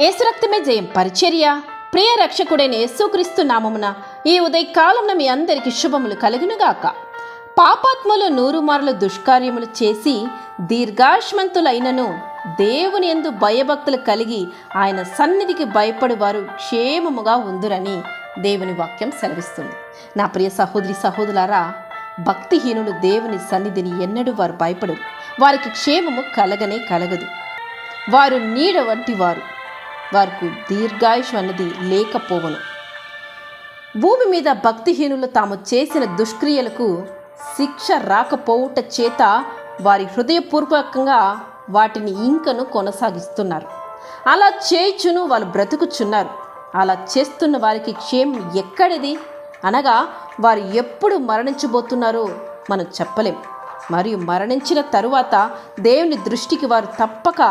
యేసు రక్తమే జయం పరిచర్య. ప్రియ రక్షకుడైన యేసుక్రీస్తు నామమున ఈ ఉదయకాలంలో మీ అందరికీ శుభములు కలుగునుగాక. పాపాత్ములు 100 మార్లు దుష్కార్యములు చేసి దీర్ఘాయుష్మంతులైనను దేవుని యందు భయభక్తులు కలిగి ఆయన సన్నిధికి భయపడి వారు క్షేమముగా ఉందురని దేవుని వాక్యం సెలవిస్తుంది. నా ప్రియ సహోదరి సహోదరులారా, భక్తిహీనులు దేవుని సన్నిధిని ఎన్నడూ వారు భయపడరు. వారికి క్షేమము కలగనే కలగదు. వారు నీడ వంటి వారికి దీర్ఘాయుష్ అన్నది లేకపోవను. భూమి మీద భక్తిహీనులు తాము చేసిన దుష్క్రియలకు శిక్ష రాకపోవుట చేత వారి హృదయపూర్వకంగా వాటిని ఇంకను కొనసాగిస్తున్నారు. అలా చేయుచును వాళ్ళు బ్రతుకుచున్నారు. అలా చేస్తున్న వారికి క్షేమం ఎక్కడిది అనగా వారు ఎప్పుడు మరణించబోతున్నారో మనం చెప్పలేం. మరియు మరణించిన తరువాత దేవుని దృష్టికి వారు తప్పక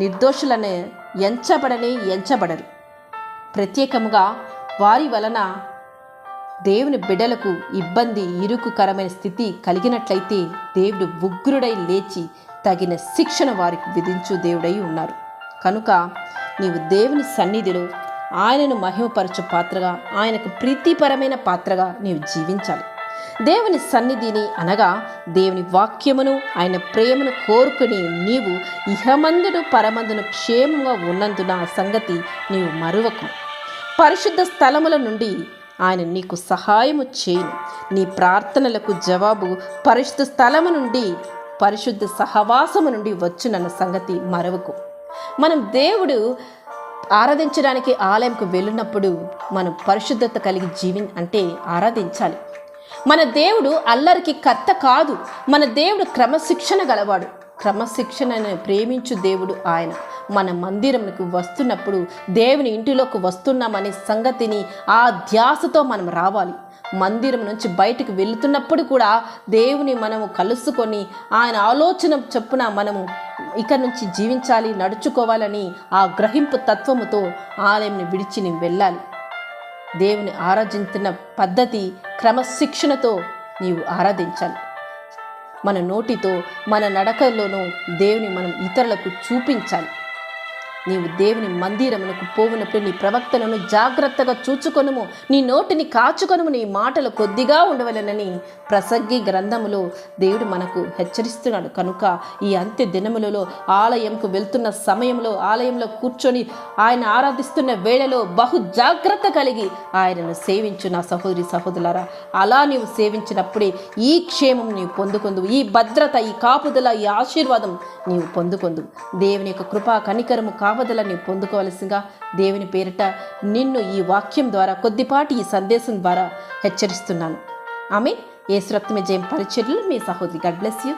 నిర్దోషులనే ఎంచబడరు. ప్రత్యేకముగా వారి వలన దేవుని బిడ్డలకు ఇబ్బంది, ఇరుకుకరమైన స్థితి కలిగినట్లయితే దేవుడు ఉగ్రుడై లేచి తగిన శిక్షణ వారికి విధించు దేవుడై ఉన్నారు. కనుక నీవు దేవుని సన్నిధిలో ఆయనను మహిమపరచు పాత్రగా, ఆయనకు ప్రీతిపరమైన పాత్రగా నీవు జీవించాలి. దేవుని సన్నిధిని అనగా దేవుని వాక్యమును, ఆయన ప్రేమను కోరుకుని నీవు ఇహమందును పరమందును క్షేమంగా ఉన్నందున ఆ సంగతి నీవు మరువకు. పరిశుద్ధ స్థలముల నుండి ఆయన నీకు సహాయము చేయును. నీ ప్రార్థనలకు జవాబు పరిశుద్ధ స్థలము నుండి, పరిశుద్ధ సహవాసము నుండి వచ్చునన్న సంగతి మరవకు. మనం దేవుడు ఆరాధించడానికి ఆలయంకు వెళ్ళినప్పుడు మనం పరిశుద్ధత కలిగి ఆరాధించాలి. మన దేవుడు అల్లరికి కర్త కాదు. మన దేవుడు క్రమశిక్షణ గలవాడు. క్రమశిక్షణను ప్రేమించు దేవుడు ఆయన. మన మందిరంకు వస్తున్నప్పుడు, దేవుని ఇంటిలోకి వస్తున్నామనే సంగతిని ఆ ధ్యాసతో మనం రావాలి. మందిరం నుంచి బయటకు వెళుతున్నప్పుడు కూడా దేవుని మనము కలుసుకొని ఆయన ఆలోచన చొప్పున మనము ఇక నుంచి జీవించాలి, నడుచుకోవాలని ఆ గ్రహింపు తత్వముతో ఆలయంని విడిచి నీవు వెళ్ళాలి. దేవుని ఆరాధించిన పద్ధతి క్రమశిక్షణతో నీవు ఆరాధించాలి. మన నోటితో, మన నడకలోనూ దేవుని మనం ఇతరులకు చూపించాలి. నీవు దేవుని మందిరమునకు పోవునప్పుడు నీ ప్రవక్తలను జాగ్రత్తగా చూచుకొనుము, నీ నోటిని కాచుకొనుము, నీ మాటలు కొద్దిగా ఉండవలెనని ప్రసంగి గ్రంథములో దేవుడు మనకు హెచ్చరిస్తున్నాడు. కనుక ఈ అంత్య దినములలో ఆలయంకు వెళ్తున్న సమయంలో, ఆలయంలో కూర్చొని ఆయన ఆరాధిస్తున్న వేళలో బహు జాగ్రత్త కలిగి ఆయనను సేవించు నా సహోదరి సహోదరులారా. అలా నీవు సేవించినప్పుడే ఈ క్షేమం నీవు పొందుకొందువు, ఈ భద్రత, ఈ కాపుదల, ఈ ఆశీర్వాదం నీవు పొందుకొందువు. దేవుని యొక్క కృపా కనికరము కాపుదల నీవు పొందుకోవలసిందిగా దేవుని పేరిట నిన్ను ఈ వాక్యం ద్వారా, కొద్దిపాటి ఈ సందేశం ద్వారా హెచ్చరిస్తున్నాను. ఆమె యేసు రక్తమే జయం పరిచర్యలు మీ సహోదరి. God bless you.